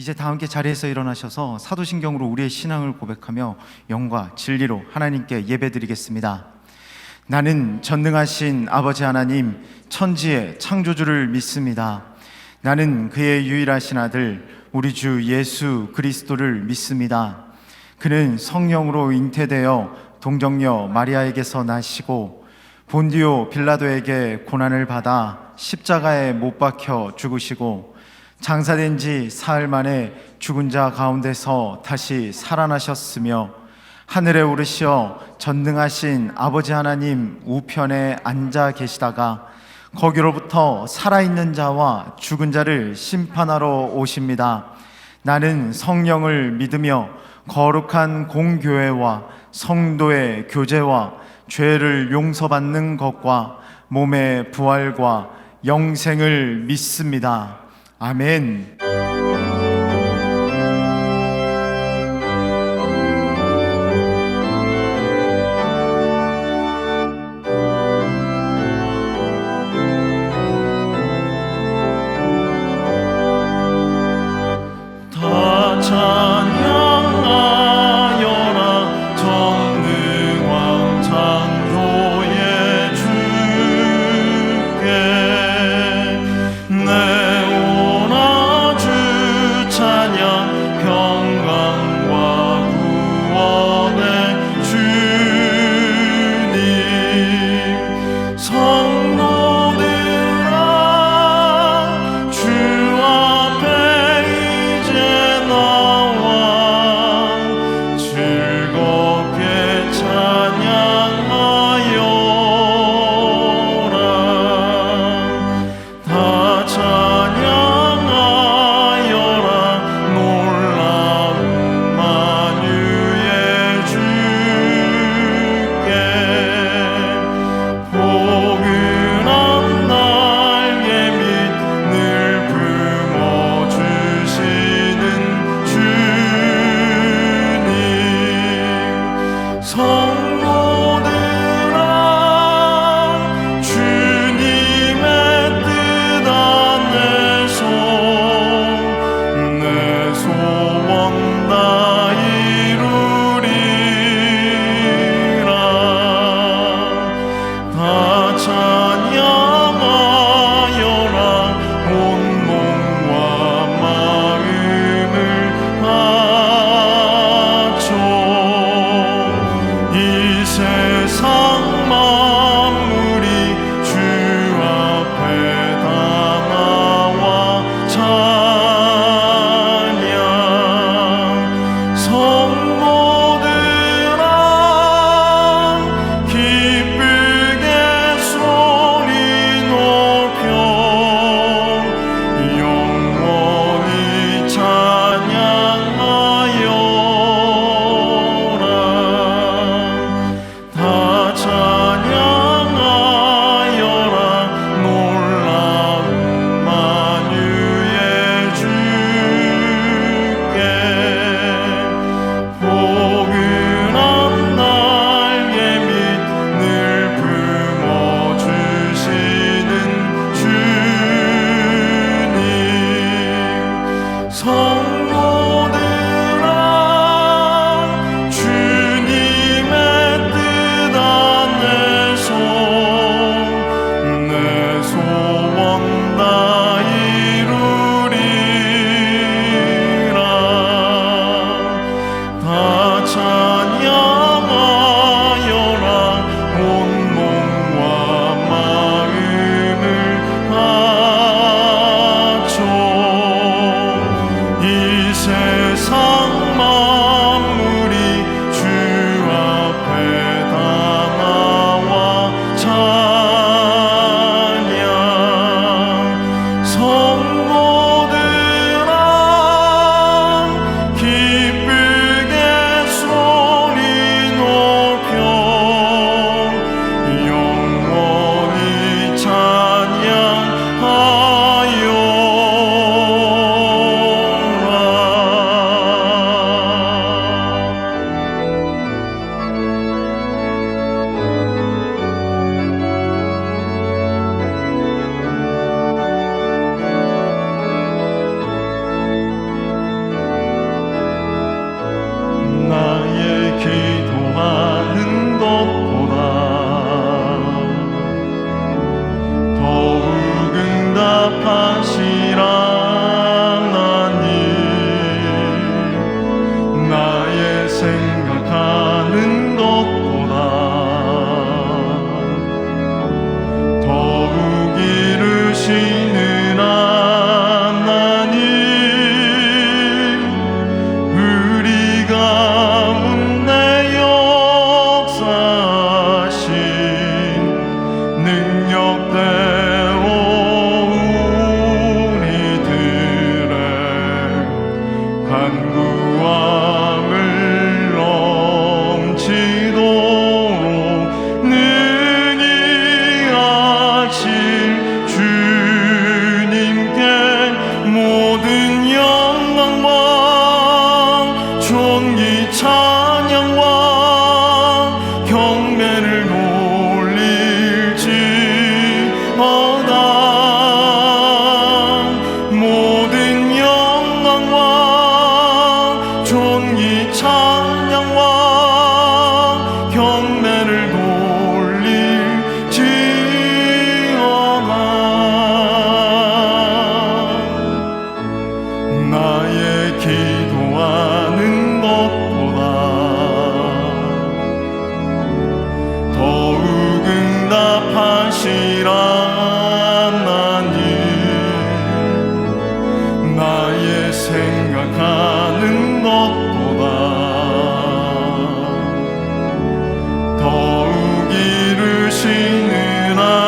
이제 다 함께 자리에서 일어나셔서 사도신경으로 우리의 신앙을 고백하며 영과 진리로 하나님께 예배드리겠습니다. 나는 전능하신 아버지 하나님, 천지의 창조주를 믿습니다. 나는 그의 유일하신 아들 우리 주 예수 그리스도를 믿습니다. 그는 성령으로 잉태되어 동정녀 마리아에게서 나시고 본디오 빌라도에게 고난을 받아 십자가에 못 박혀 죽으시고 장사된 지 사흘 만에 죽은 자 가운데서 다시 살아나셨으며 하늘에 오르시어 전능하신 아버지 하나님 우편에 앉아 계시다가 거기로부터 살아있는 자와 죽은 자를 심판하러 오십니다. 나는 성령을 믿으며 거룩한 공교회와 성도의 교제와 죄를 용서받는 것과 몸의 부활과 영생을 믿습니다. 아멘. 성도들아 기쁘게 찬양왕 경배를 돌릴지어다. 나의 기도하는 것보다 더욱 응답하시라 하나님. 나의 생각하는 것보다 더욱 이루시는 하나님.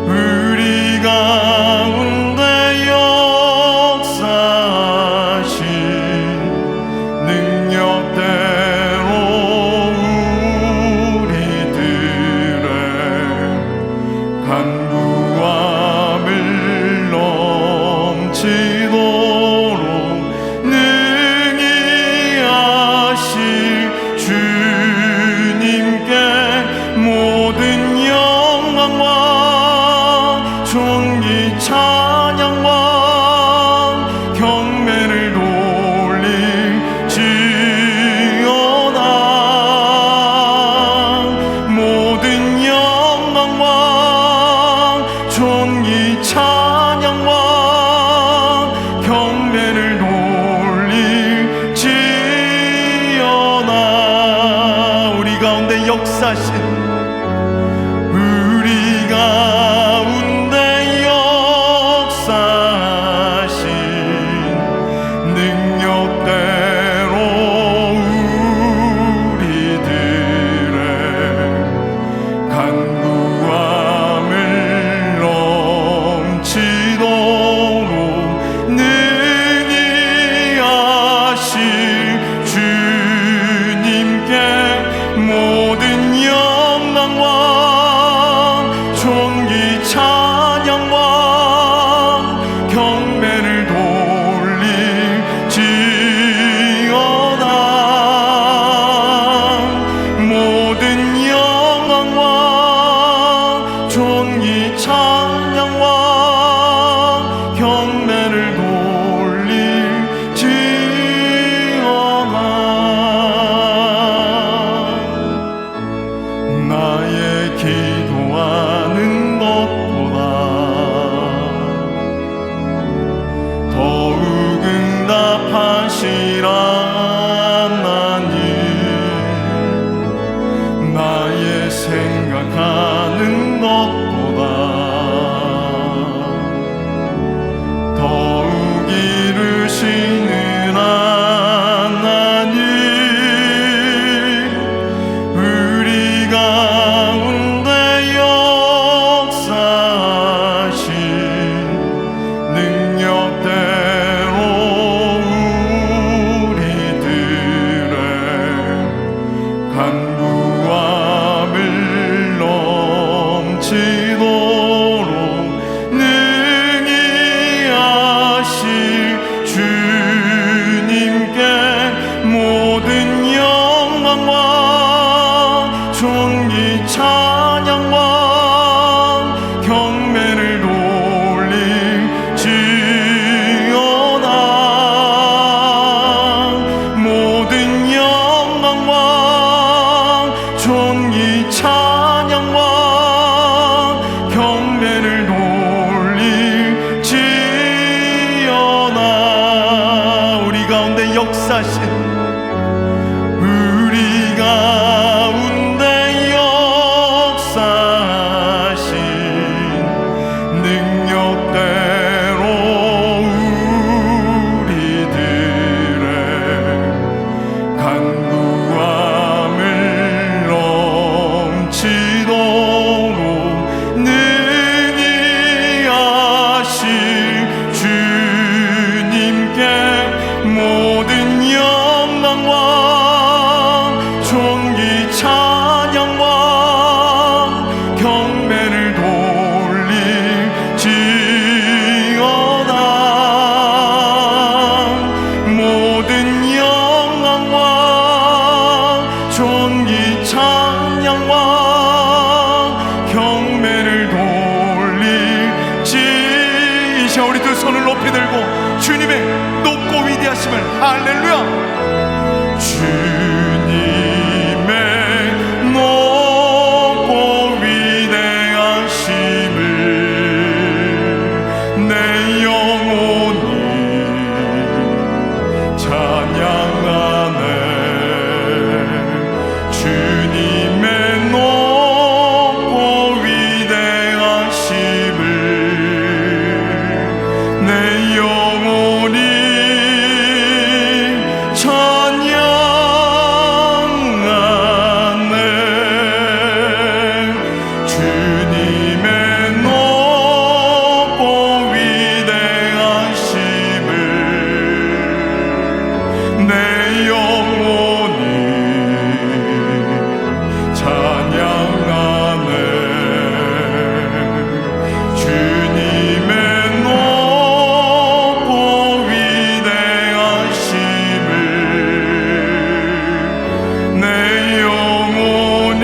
우리 가운데 역사하신 능력대로 우리들의 간구함을 넘치도록 능히 하실 주님께 모든 영광과 존귀 찬양과 경배를 돌릴지어다. 모든 영광과 존귀 찬양과 경배를 돌릴지어다. 우리 가운데 역사신 우리 가운데 역사신 능력대로 우리들의 간구함을 넘치도록 능히 하실 주님께 모든 영광과 존귀 찬양과 경배를 돌릴지어다. 모든 영광과 존귀 찬양과 경배를 돌릴지어다. 나의 기도하는 것보다 더욱 응답하시라 하나님. 나의 생각하는 것보다 더욱 이루시는 하나님. 우리 가운데 역사하신 능력대로 우리들의 간구함을 넘치도록 능히 하실 주님께 모든 영광과 존귀 찬양과 경배를 돌릴지어다. 모든 영광과 존귀 찬양과 경배를 돌릴지어다. 우리 가운데 역사신 우리 가운데 역사신 능력대로 우리들의 간구함을 넘치도록 능히 하실 주님께 모든 영 위대하심을, 할렐루야, 주님의 높고 위대하심을 내 영혼이 찬양하네. 주님의 높고 위대하심을 내 영혼이 찬양하네. 주님의 높고 위대하심을 내 영혼이 찬양하네. 주님의 높고 위대하심을 내 영혼이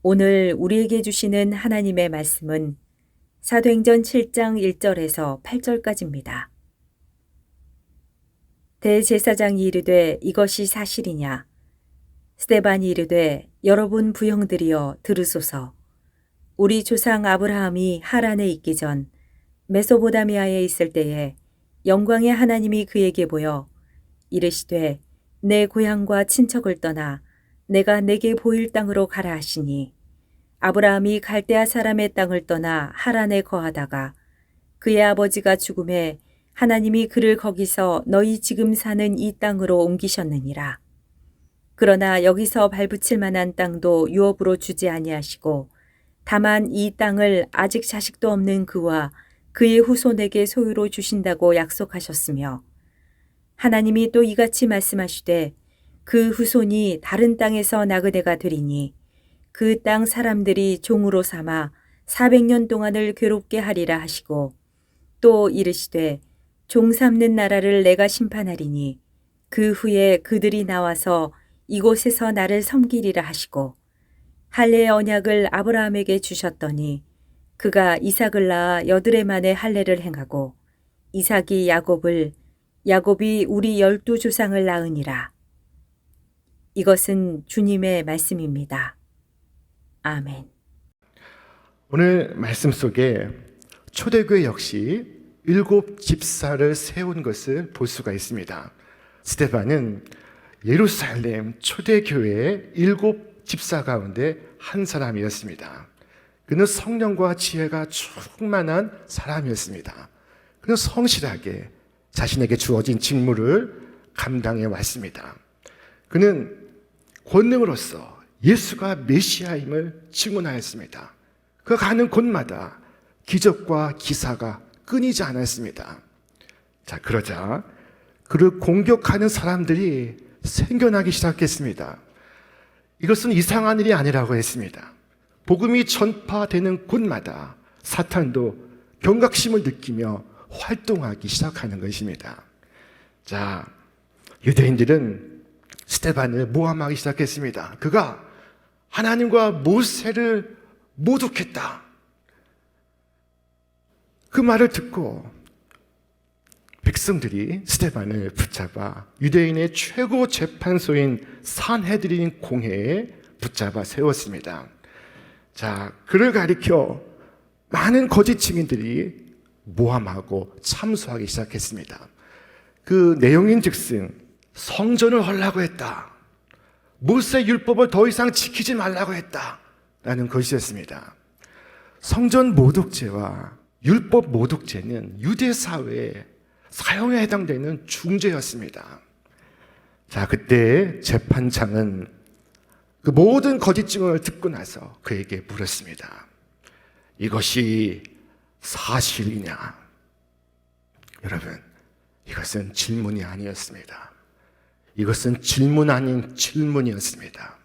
오늘 우리에게 주시는 하나님의 말씀은 사도행전 7장 1절에서 8절까지입니다. 대제사장이 이르되 이것이 사실이냐? 스데반이 이르되 여러분 부형들이여 들으소서. 우리 조상 아브라함이 하란에 있기 전 메소보다미아에 있을 때에 영광의 하나님이 그에게 보여 이르시되 내 고향과 친척을 떠나 내가 내게 보일 땅으로 가라 하시니 아브라함이 갈대아 사람의 땅을 떠나 하란에 거하다가 그의 아버지가 죽음에 하나님이 그를 거기서 너희 지금 사는 이 땅으로 옮기셨느니라. 그러나 여기서 발붙일 만한 땅도 유업으로 주지 아니하시고 다만 이 땅을 아직 자식도 없는 그와 그의 후손에게 소유로 주신다고 약속하셨으며 하나님이 또 이같이 말씀하시되 그 후손이 다른 땅에서 나그네가 되리니 그 땅 사람들이 종으로 삼아 400년 동안을 괴롭게 하리라 하시고 또 이르시되 종 삼는 나라를 내가 심판하리니 그 후에 그들이 나와서 이곳에서 나를 섬기리라 하시고 할례의 언약을 아브라함에게 주셨더니 그가 이삭을 낳아 8해 만에 할례를 행하고 이삭이 야곱을 야곱이 우리 12조상을 낳으니라. 이것은 주님의 말씀입니다. 아멘. 오늘 말씀 속에 초대교회 역시 7 집사를 세운 것을 볼 수가 있습니다. 스데반은 예루살렘 초대교회의 7 집사 가운데 한 사람이었습니다. 그는 성령과 지혜가 충만한 사람이었습니다. 그는 성실하게 자신에게 주어진 직무를 감당해 왔습니다. 그는 권능으로서 예수가 메시아임을 증언하였습니다. 그가 가는 곳마다 기적과 기사가 끊이지 않았습니다. 자, 그러자 그를 공격하는 사람들이 생겨나기 시작했습니다. 이것은 이상한 일이 아니라고 했습니다. 복음이 전파되는 곳마다 사탄도 경각심을 느끼며 활동하기 시작하는 것입니다. 자, 유대인들은 스데반을 모함하기 시작했습니다. 그가 하나님과 모세를 모독했다. 그 말을 듣고 백성들이 스데반을 붙잡아 유대인의 최고 재판소인 산헤드린 공회에 붙잡아 세웠습니다. 자, 그를 가리켜 많은 거짓 증인들이 모함하고 참소하기 시작했습니다. 그 내용인즉슨 성전을 헐라고 했다. 모세 율법을 더 이상 지키지 말라고 했다. 라는 것이었습니다. 성전 모독죄와 율법 모독죄는 유대 사회에 사형에 해당되는 중죄였습니다. 자, 그때 재판장은 그 모든 거짓 증언을 듣고 나서 그에게 물었습니다. 이것이 사실이냐? 여러분, 이것은 질문이 아니었습니다. 이것은 질문 아닌 질문이었습니다.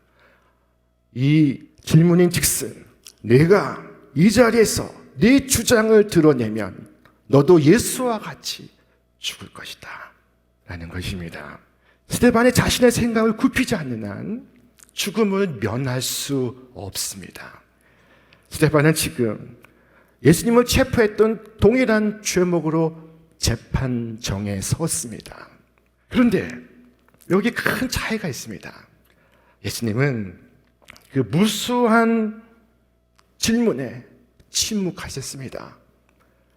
이 질문인 즉슨 내가 이 자리에서 네 주장을 드러내면 너도 예수와 같이 죽을 것이다 라는 것입니다. 스데반의 자신의 생각을 굽히지 않는 한 죽음을 면할 수 없습니다. 스데반은 지금 예수님을 체포했던 동일한 죄목으로 재판정에 섰습니다. 그런데 여기 큰 차이가 있습니다. 예수님은 그 무수한 질문에 침묵하셨습니다.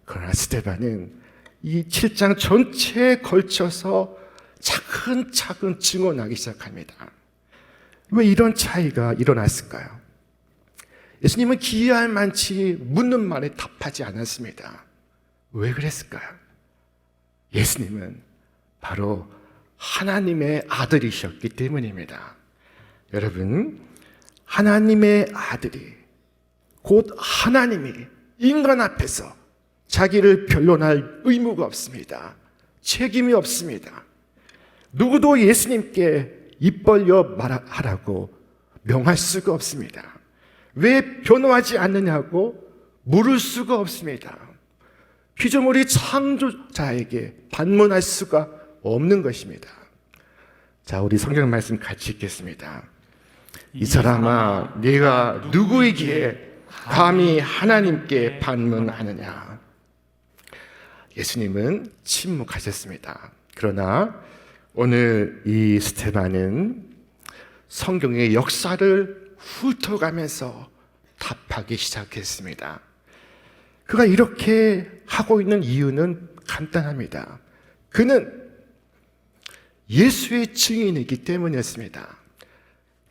그러나 스데반은 이 7장 전체에 걸쳐서 차근차근 증언하기 시작합니다. 왜 이런 차이가 일어났을까요? 예수님은 기이할 만치 묻는 말에 답하지 않았습니다. 왜 그랬을까요? 예수님은 바로 하나님의 아들이셨기 때문입니다. 여러분, 하나님의 아들이 곧 하나님이 인간 앞에서 자기를 변론할 의무가 없습니다. 책임이 없습니다. 누구도 예수님께 입 벌려 말하라고 명할 수가 없습니다. 왜 변호하지 않느냐고 물을 수가 없습니다. 피조물이 창조자에게 반문할 수가 없는 것입니다. 자, 우리 성경 말씀 같이 읽겠습니다. 이 사람아, 네가 누구이기에 감히 하나님께 반문하느냐? 예수님은 침묵하셨습니다. 그러나 오늘 이 스데반은 성경의 역사를 훑어가면서 답하기 시작했습니다. 그가 이렇게 하고 있는 이유는 간단합니다. 그는 예수의 증인이기 때문이었습니다.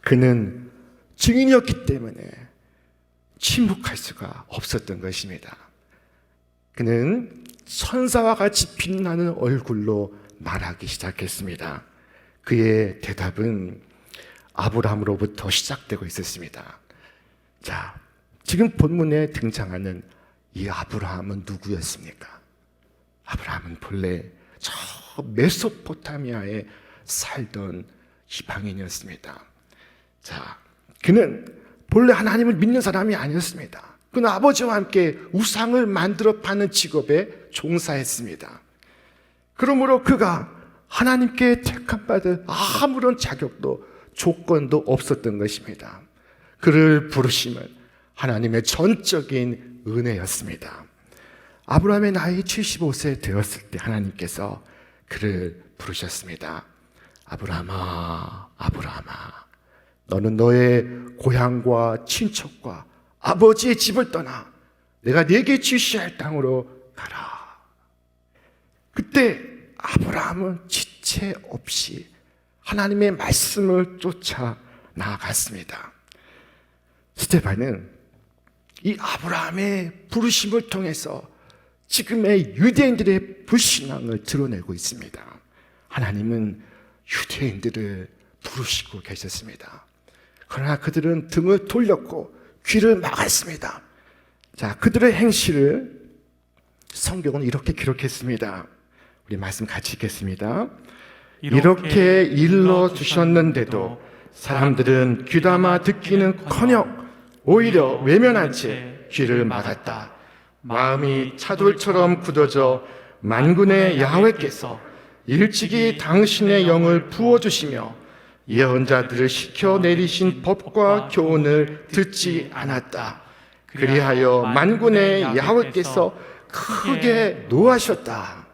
그는 증인이었기 때문에 침묵할 수가 없었던 것입니다. 그는 천사와 같이 빛나는 얼굴로 말하기 시작했습니다. 그의 대답은 아브라함으로부터 시작되고 있었습니다. 자, 지금 본문에 등장하는 이 아브라함은 누구였습니까? 아브라함은 본래 저 메소포타미아에 살던 이방인이었습니다. 자, 그는 본래 하나님을 믿는 사람이 아니었습니다. 그는 아버지와 함께 우상을 만들어 파는 직업에 종사했습니다. 그러므로 그가 하나님께 택함받을 아무런 자격도 조건도 없었던 것입니다. 그를 부르심은 하나님의 전적인 은혜였습니다. 아브라함의 나이 75세 되었을 때 하나님께서 그를 부르셨습니다. 아브라함아, 아브라함아, 너는 너의 고향과 친척과 아버지의 집을 떠나 내가 네게 지시할 땅으로 가라. 그때 아브라함은 지체 없이 하나님의 말씀을 쫓아 나아갔습니다. 스데반은 이 아브라함의 부르심을 통해서 지금의 유대인들의 불신앙을 드러내고 있습니다. 하나님은 유대인들을 부르시고 계셨습니다. 그러나 그들은 등을 돌렸고 귀를 막았습니다. 자, 그들의 행실을 성경은 이렇게 기록했습니다. 우리 말씀 같이 읽겠습니다. 이렇게 일러 주셨는데도 사람들은 귀담아 듣기는커녕 오히려 외면한 채 귀를 막았다. 마음이 차돌처럼 굳어져 만군의 야훼께서 일찍이 당신의 영을 부어주시며 예언자들을 시켜 내리신 법과 교훈을 듣지 않았다. 그리하여 만군의 야훼께서 크게 노하셨다.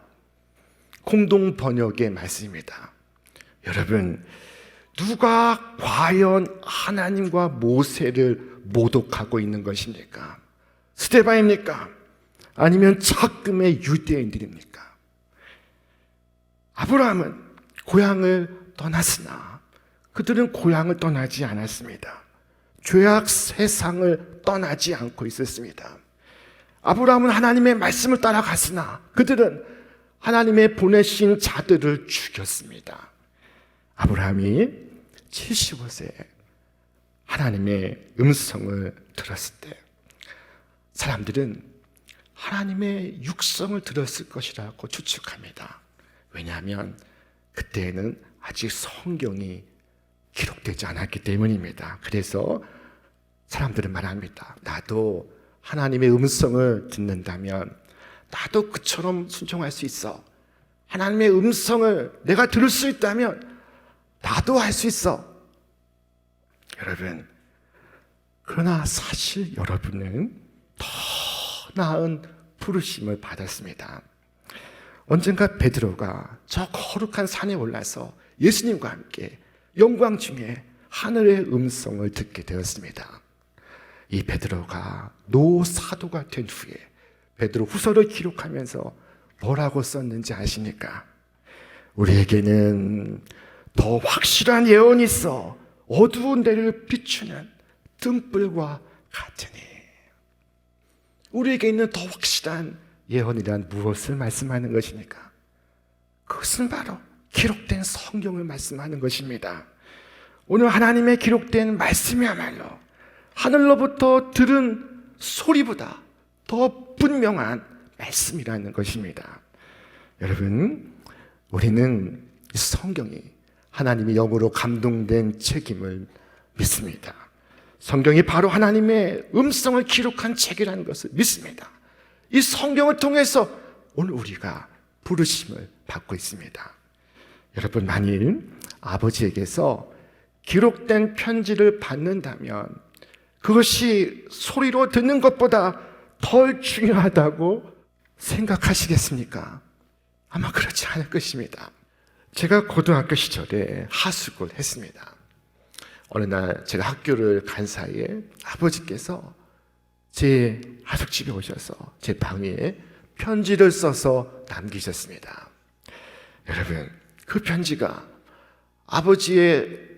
공동 번역의 말씀입니다. 여러분, 누가 과연 하나님과 모세를 모독하고 있는 것입니까? 스데반입니까? 아니면 작금의 유대인들입니까? 아브라함은 고향을 떠났으나 그들은 고향을 떠나지 않았습니다. 죄악 세상을 떠나지 않고 있었습니다. 아브라함은 하나님의 말씀을 따라갔으나 그들은 하나님의 보내신 자들을 죽였습니다. 아브라함이 75세에 하나님의 음성을 들었을 때 사람들은 하나님의 육성을 들었을 것이라고 추측합니다. 왜냐하면 그때에는 아직 성경이 기록되지 않았기 때문입니다. 그래서 사람들은 말합니다. 나도 하나님의 음성을 듣는다면 나도 그처럼 순종할 수 있어. 하나님의 음성을 내가 들을 수 있다면 나도 할 수 있어. 여러분, 그러나 사실 여러분은 더 나은 부르심을 받았습니다. 언젠가 베드로가 저 거룩한 산에 올라서 예수님과 함께 영광 중에 하늘의 음성을 듣게 되었습니다. 이 베드로가 노사도가 된 후에 베드로 후서를 기록하면서 뭐라고 썼는지 아십니까? 우리에게는 더 확실한 예언이 있어 어두운 데를 비추는 등불과 같으니. 우리에게 있는 더 확실한 예언이란 무엇을 말씀하는 것입니까? 그것은 바로 기록된 성경을 말씀하는 것입니다. 오늘 하나님의 기록된 말씀이야말로 하늘로부터 들은 소리보다 더 분명한 말씀이라는 것입니다. 여러분, 우리는 이 성경이 하나님의 영으로 감동된 책임을 믿습니다. 성경이 바로 하나님의 음성을 기록한 책이라는 것을 믿습니다. 이 성경을 통해서 오늘 우리가 부르심을 받고 있습니다. 여러분, 만일 아버지에게서 기록된 편지를 받는다면 그것이 소리로 듣는 것보다 덜 중요하다고 생각하시겠습니까? 아마 그렇지 않을 것입니다. 제가 고등학교 시절에 하숙을 했습니다. 어느 날 제가 학교를 간 사이에 아버지께서 제 하숙집에 오셔서 제 방에 편지를 써서 남기셨습니다. 여러분, 그 편지가 아버지의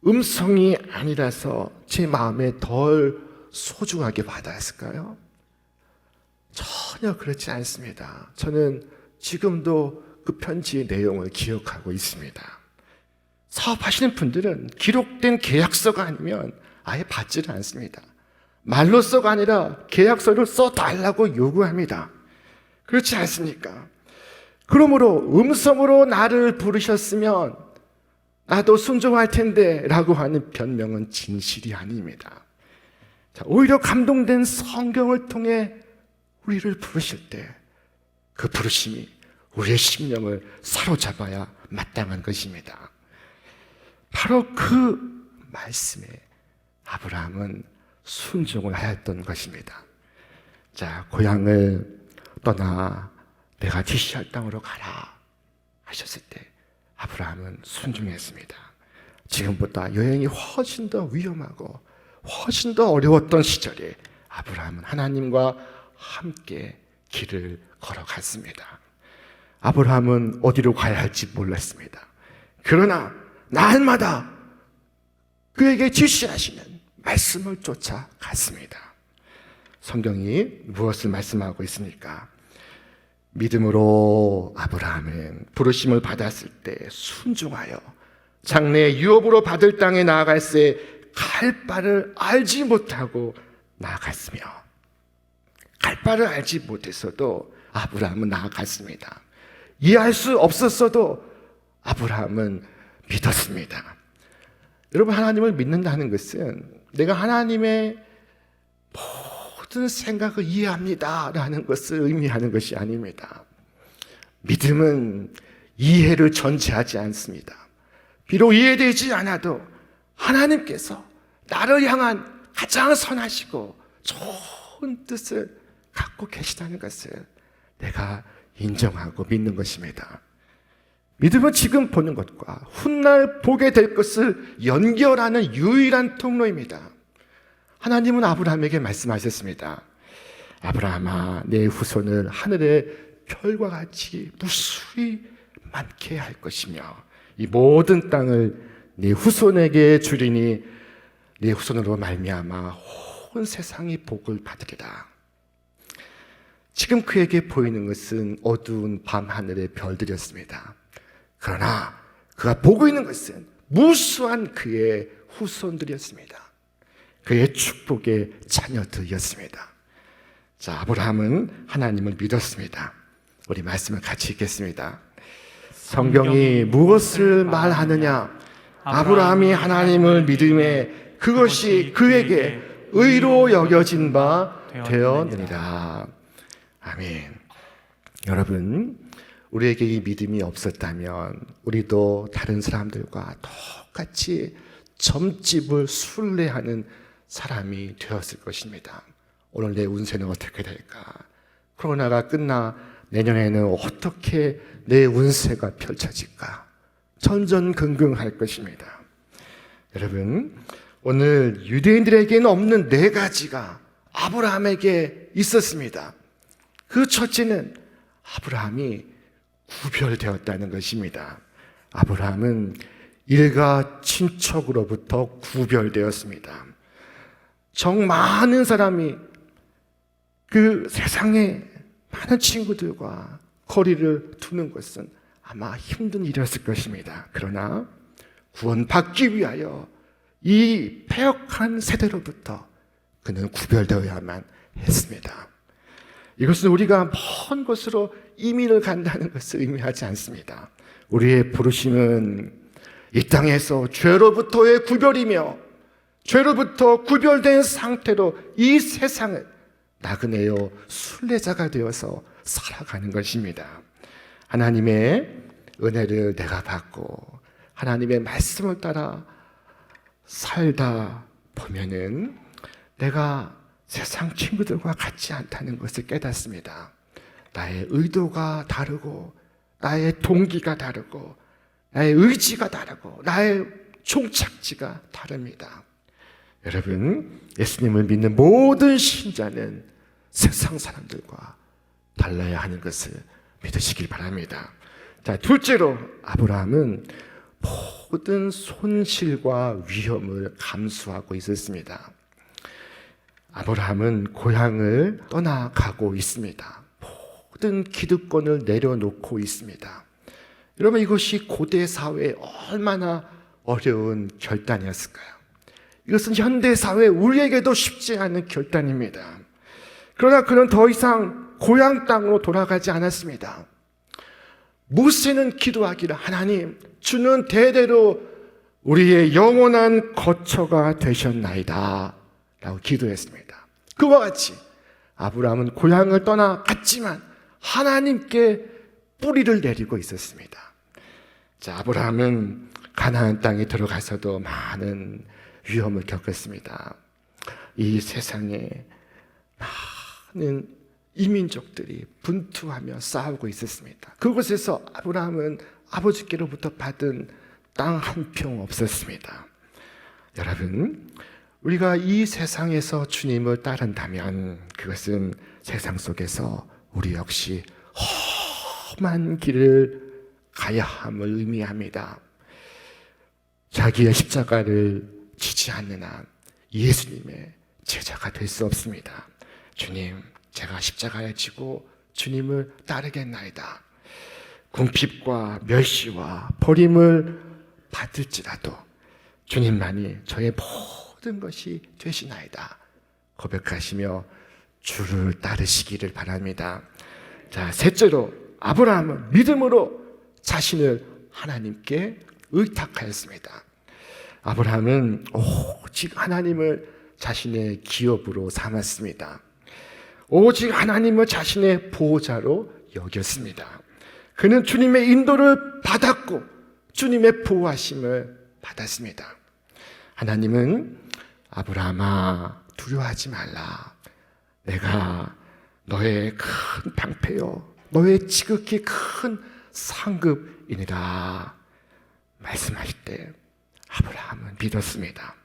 음성이 아니라서 제 마음에 덜 소중하게 와닿았을까요? 전혀 그렇지 않습니다. 저는 지금도 그 편지의 내용을 기억하고 있습니다. 사업하시는 분들은 기록된 계약서가 아니면 아예 받지를 않습니다. 말로써가 아니라 계약서를 써달라고 요구합니다. 그렇지 않습니까? 그러므로 음성으로 나를 부르셨으면 나도 순종할 텐데 라고 하는 변명은 진실이 아닙니다. 자, 오히려 감동된 성경을 통해 우리를 부르실 때 그 부르심이 우리의 심령을 사로잡아야 마땅한 것입니다. 바로 그 말씀에 아브라함은 순종을 하였던 것입니다. 자, 고향을 떠나 내가 지시할 땅으로 가라 하셨을 때 아브라함은 순종했습니다. 지금보다 여행이 훨씬 더 위험하고 훨씬 더 어려웠던 시절에 아브라함은 하나님과 함께 길을 걸어갔습니다. 아브라함은 어디로 가야 할지 몰랐습니다. 그러나 날마다 그에게 지시하시는 말씀을 쫓아갔습니다. 성경이 무엇을 말씀하고 있습니까? 믿음으로 아브라함은 부르심을 받았을 때 순종하여 장래의 유업으로 받을 땅에 나아갈새 갈 바를 알지 못하고 나아갔으며, 갈 바를 알지 못했어도 아브라함은 나아갔습니다. 이해할 수 없었어도 아브라함은 믿었습니다. 여러분, 하나님을 믿는다는 것은 내가 하나님의 모든 생각을 이해합니다 라는 것을 의미하는 것이 아닙니다. 믿음은 이해를 전제하지 않습니다. 비록 이해되지 않아도 하나님께서 나를 향한 가장 선하시고 좋은 뜻을 갖고 계시다는 것을 내가 인정하고 믿는 것입니다. 믿음은 지금 보는 것과 훗날 보게 될 것을 연결하는 유일한 통로입니다. 하나님은 아브라함에게 말씀하셨습니다. 아브라함아, 내 후손을 하늘의 별과 같이 무수히 많게 할 것이며 이 모든 땅을 네 후손에게 주리니 네 후손으로 말미암아 온 세상이 복을 받으리라. 지금 그에게 보이는 것은 어두운 밤하늘의 별들이었습니다. 그러나 그가 보고 있는 것은 무수한 그의 후손들이었습니다. 그의 축복의 자녀들이었습니다. 자, 아브라함은 하나님을 믿었습니다. 우리 말씀을 같이 읽겠습니다. 성경이 무엇을 말하느냐? 아브라함이 하나님을 믿음에 그것이 그에게 의로 여겨진 바 되었느니라. 아멘. 여러분, 우리에게 이 믿음이 없었다면 우리도 다른 사람들과 똑같이 점집을 순례하는 사람이 되었을 것입니다. 오늘 내 운세는 어떻게 될까? 코로나가 끝나 내년에는 어떻게 내 운세가 펼쳐질까? 전전긍긍할 것입니다. 여러분, 오늘 유대인들에게는 없는 네 가지가 아브라함에게 있었습니다. 그 첫째는 아브라함이 구별되었다는 것입니다. 아브라함은 일가 친척으로부터 구별되었습니다. 정 많은 사람이 그 세상에 많은 친구들과 거리를 두는 것은 아마 힘든 일이었을 것입니다. 그러나 구원받기 위하여 이 패역한 세대로부터 그는 구별되어야만 했습니다. 이것은 우리가 먼 곳으로 이민을 간다는 것을 의미하지 않습니다. 우리의 부르심은 이 땅에서 죄로부터의 구별이며 죄로부터 구별된 상태로 이 세상을 나그네요 순례자가 되어서 살아가는 것입니다. 하나님의 은혜를 내가 받고 하나님의 말씀을 따라 살다 보면은 내가 세상 친구들과 같지 않다는 것을 깨닫습니다. 나의 의도가 다르고 나의 동기가 다르고 나의 의지가 다르고 나의 종착지가 다릅니다. 여러분, 예수님을 믿는 모든 신자는 세상 사람들과 달라야 하는 것을 믿으시길 바랍니다. 자, 둘째로 아브라함은 모든 손실과 위험을 감수하고 있었습니다. 아브라함은 고향을 떠나가고 있습니다. 모든 기득권을 내려놓고 있습니다. 여러분, 이것이 고대 사회에 얼마나 어려운 결단이었을까요? 이것은 현대 사회 우리에게도 쉽지 않은 결단입니다. 그러나 그는 더 이상 고향 땅으로 돌아가지 않았습니다. 모세는 기도하기를, 하나님, 주는 대대로 우리의 영원한 거처가 되셨나이다 라고 기도했습니다. 그와 같이 아브라함은 고향을 떠나갔지만 하나님께 뿌리를 내리고 있었습니다. 자, 아브라함은 가나안 땅에 들어가서도 많은 위험을 겪었습니다. 이 세상에 많은 이민족들이 분투하며 싸우고 있었습니다. 그곳에서 아브라함은 아버지께로부터 받은 땅 한 평 없었습니다. 여러분, 우리가 이 세상에서 주님을 따른다면 그것은 세상 속에서 우리 역시 험한 길을 가야 함을 의미합니다. 자기의 십자가를 지지 않는 한 예수님의 제자가 될 수 없습니다. 주님, 제가 십자가에 지고 주님을 따르겠나이다. 궁핍과 멸시와 버림을 받을지라도 주님만이 저의 모든 것이 되시나이다 고백하시며 주를 따르시기를 바랍니다. 자, 셋째로 아브라함은 믿음으로 자신을 하나님께 의탁하였습니다. 아브라함은 오직 하나님을 자신의 기업으로 삼았습니다. 오직 하나님을 자신의 보호자로 여겼습니다. 그는 주님의 인도를 받았고 주님의 보호하심을 받았습니다. 하나님은 아브라함아, 두려워하지 말라. 내가 너의 큰 방패요, 너의 지극히 큰 상급이니라 말씀하실 때 아브라함은 믿었습니다.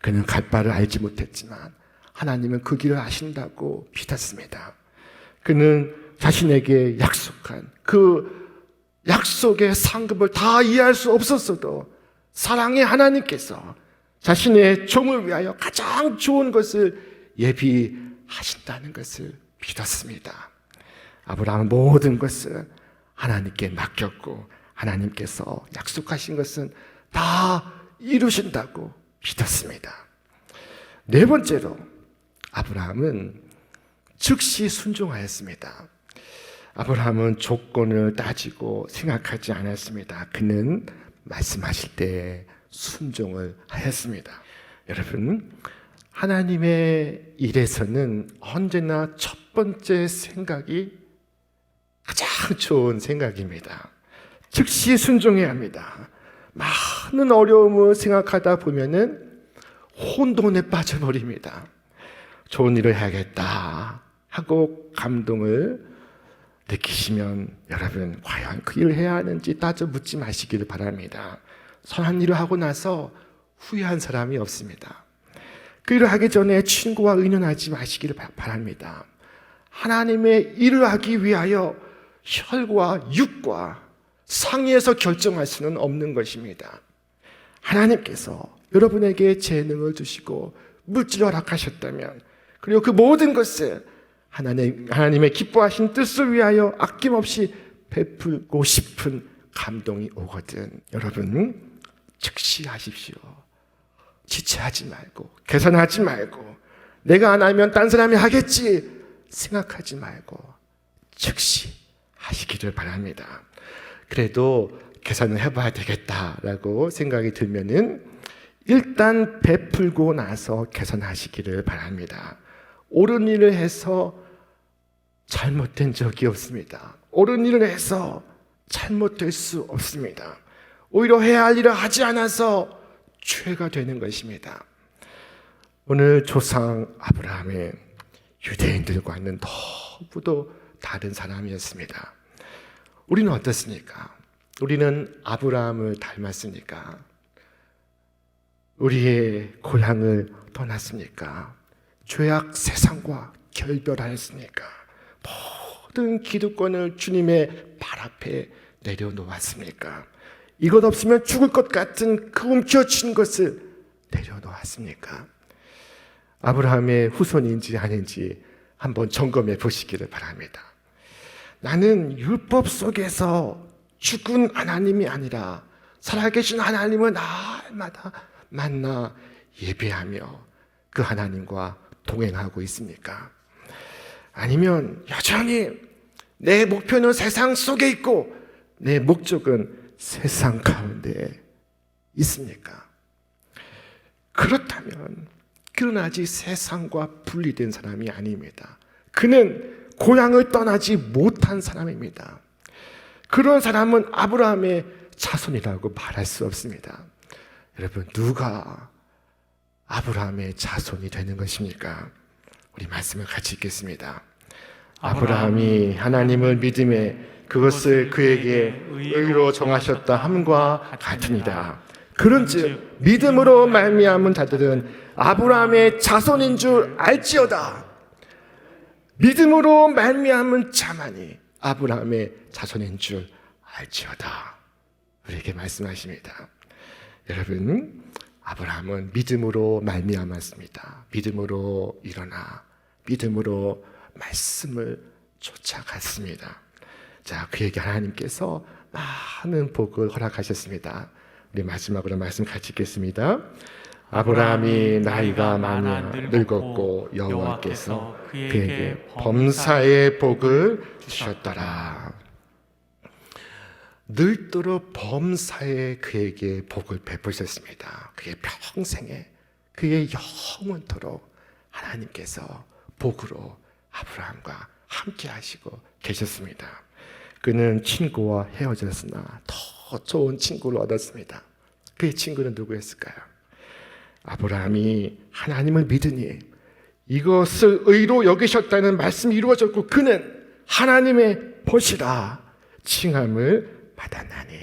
그는 갈 바를 알지 못했지만 하나님은 그 길을 아신다고 믿었습니다. 그는 자신에게 약속한 그 약속의 상급을 다 이해할 수 없었어도 사랑의 하나님께서 자신의 종을 위하여 가장 좋은 것을 예비하신다는 것을 믿었습니다. 아브라함은 모든 것을 하나님께 맡겼고 하나님께서 약속하신 것은 다 이루신다고 믿었습니다. 네 번째로 아브라함은 즉시 순종하였습니다. 아브라함은 조건을 따지고 생각하지 않았습니다. 그는 말씀하실 때 순종을 하였습니다. 여러분, 하나님의 일에서는 언제나 첫 번째 생각이 가장 좋은 생각입니다. 즉시 순종해야 합니다. 많은 어려움을 생각하다 보면은 혼돈에 빠져버립니다. 좋은 일을 해야겠다 하고 감동을 느끼시면 여러분, 과연 그 일을 해야 하는지 따져 묻지 마시기를 바랍니다. 선한 일을 하고 나서 후회한 사람이 없습니다. 그 일을 하기 전에 친구와 의논하지 마시기를 바랍니다. 하나님의 일을 하기 위하여 혈과 육과 상의해서 결정할 수는 없는 것입니다. 하나님께서 여러분에게 재능을 주시고 물질을 허락하셨다면, 그리고 그 모든 것을 하나님의 기뻐하신 뜻을 위하여 아낌없이 베풀고 싶은 감동이 오거든 여러분, 즉시 하십시오. 지체하지 말고, 계산하지 말고, 내가 안 하면 딴 사람이 하겠지 생각하지 말고 즉시 하시기를 바랍니다. 그래도 계산을 해봐야 되겠다라고 생각이 들면은 일단 베풀고 나서 계산하시기를 바랍니다. 옳은 일을 해서 잘못된 적이 없습니다. 옳은 일을 해서 잘못될 수 없습니다. 오히려 해야 할 일을 하지 않아서 죄가 되는 것입니다. 오늘 조상 아브라함은 유대인들과는 너무도 다른 사람이었습니다. 우리는 어떻습니까? 우리는 아브라함을 닮았으니까 우리의 고향을 떠났습니까? 죄악 세상과 결별하였습니까? 모든 기득권을 주님의 발 앞에 내려놓았습니까? 이것 없으면 죽을 것 같은 그 움켜쥔 것을 내려놓았습니까? 아브라함의 후손인지 아닌지 한번 점검해 보시기를 바랍니다. 나는 율법 속에서 죽은 하나님이 아니라 살아계신 하나님을 날마다 만나 예배하며 그 하나님과 동행하고 있습니까? 아니면 여전히 내 목표는 세상 속에 있고 내 목적은 세상 가운데 있습니까? 그렇다면 그는 아직 세상과 분리된 사람이 아닙니다. 그는 고향을 떠나지 못한 사람입니다. 그런 사람은 아브라함의 자손이라고 말할 수 없습니다. 여러분, 누가 아브라함의 자손이 되는 것입니까? 우리 말씀을 같이 읽겠습니다. 아브라함이 하나님을 믿음에 그것을 그에게 의로 정하셨다 함과 같으니라. 그런즉 믿음으로 말미암은 자들은 아브라함의 자손인 줄 알지어다. 믿음으로 말미암은 자만이 아브라함의 자손인 줄 알지어다. 우리에게 말씀하십니다. 여러분, 아브라함은 믿음으로 말미암았습니다. 믿음으로 일어나 믿음으로 말씀을 쫓아갔습니다. 자, 그에게 하나님께서 많은 복을 허락하셨습니다. 우리 마지막으로 말씀 같이 읽겠습니다. 아브라함이 나이가 많아 늙었고 여호와께서 그에게 범사의 복을 주셨더라. 늙도록 범사에 그에게 복을 베푸셨습니다. 그의 평생에, 그의 영원토록 하나님께서 복으로 아브라함과 함께 하시고 계셨습니다. 그는 친구와 헤어졌으나 더 좋은 친구를 얻었습니다. 그의 친구는 누구였을까요? 아브라함이 하나님을 믿으니 이것을 의로 여기셨다는 말씀이 이루어졌고 그는 하나님의 벗이라 칭함을 받았나니.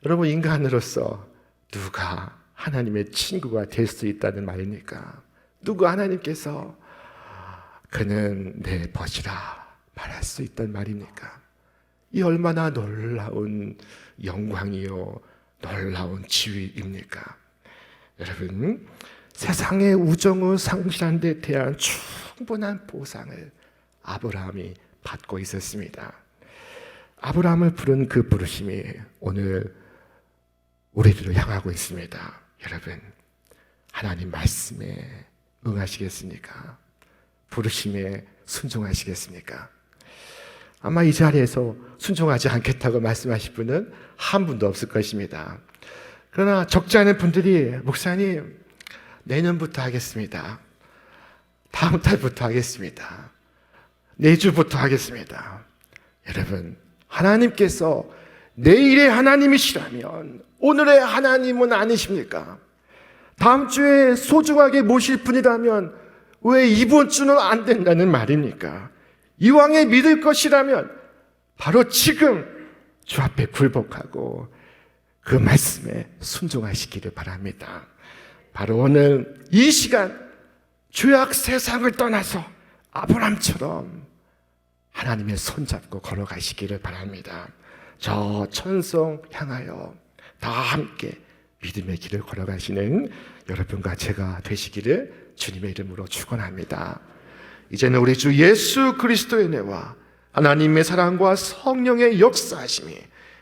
여러분, 인간으로서 누가 하나님의 친구가 될 수 있다는 말입니까? 누가 하나님께서 그는 내 벗이라 말할 수 있단 말입니까? 이 얼마나 놀라운 영광이요 놀라운 지위입니까? 여러분, 세상의 우정을 상실한 데 대한 충분한 보상을 아브라함이 받고 있었습니다. 아브라함을 부른 그 부르심이 오늘 우리들을 향하고 있습니다. 여러분, 하나님 말씀에 응하시겠습니까? 부르심에 순종하시겠습니까? 아마 이 자리에서 순종하지 않겠다고 말씀하실 분은 한 분도 없을 것입니다. 그러나 적지 않은 분들이 목사님, 내년부터 하겠습니다. 다음 달부터 하겠습니다. 내주부터 하겠습니다. 여러분, 하나님께서 내일의 하나님이시라면 오늘의 하나님은 아니십니까? 다음 주에 소중하게 모실 분이라면 왜 이번 주는 안 된다는 말입니까? 이왕에 믿을 것이라면 바로 지금 주 앞에 굴복하고 그 말씀에 순종하시기를 바랍니다. 바로 오늘 이 시간 죄악 세상을 떠나서 아브라함처럼 하나님의 손잡고 걸어가시기를 바랍니다. 저 천성 향하여 다 함께 믿음의 길을 걸어가시는 여러분과 제가 되시기를 주님의 이름으로 축원합니다. 이제는 우리 주 예수 그리스도의 은혜와 하나님의 사랑과 성령의 역사하심이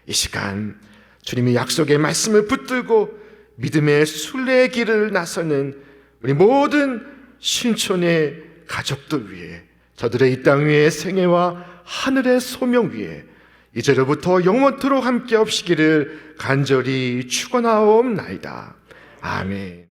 이 시간 주님의 약속의 말씀을 붙들고 믿음의 순례의 길을 나서는 우리 모든 신촌의 가족들 위해, 저들의 이 땅 위의 생애와 하늘의 소명 위에 이제로부터 영원토록 함께 없시기를 간절히 축원하옵나이다. 아멘.